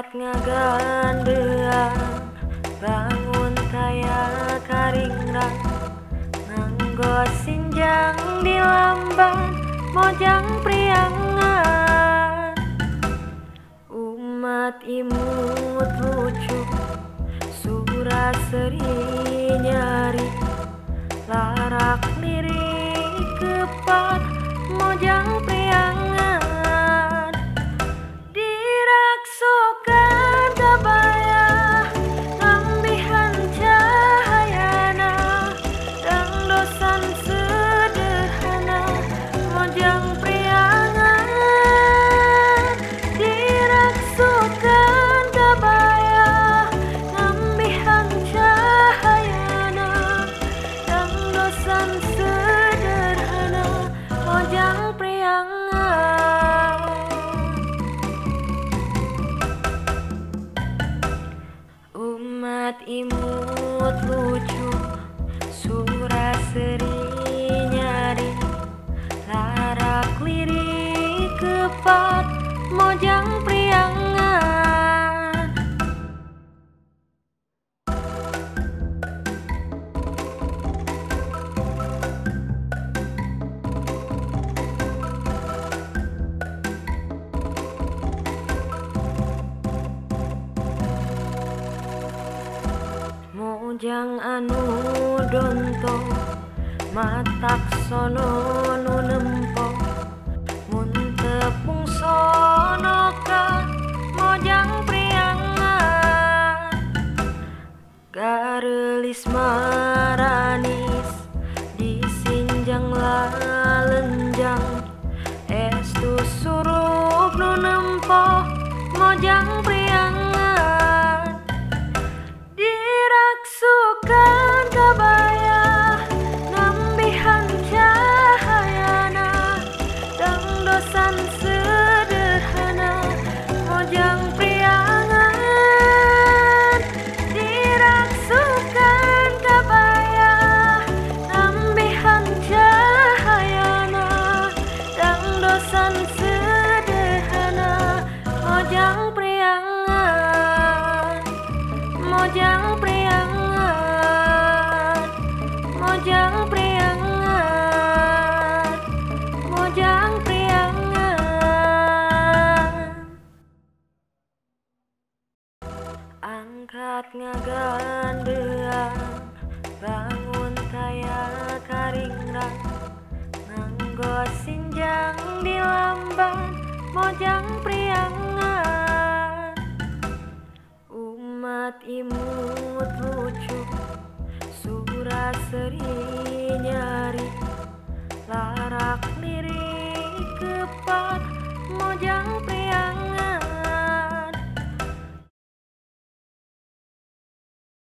Angkat ngagandean bangun taya karingrang nganggo sinjang di lamban mojang priangan umat imut lucu suraseri nyari larak lirik kepat mojang priangan diraksokan kabaya lambihan cahayana dan dosan sederhana mojang priangan diraksokan kabaya lambihan cahayana dan dosan sederhana mojang priangan umat imut lucu suraseri nyari larak lirik kepat mojang priangan mojang anu donto matak sono nu nempo mun tepung sono ka mojang priangan garelis maranis disinjang lalenjang estu surup nu nempo mojang priangan diraksukan kabaya nambihan cahayana dan dosan sederhana mojang priangan diraksukan kabaya nambihan cahayana dan dosan sederhana mojang priangan mojang priangan mojang priangan mojang priangan angkat ngagandean bangun taya karingrang nganggo sinjang di lamban mojang priangan umat imut lucu suraseri nyari larak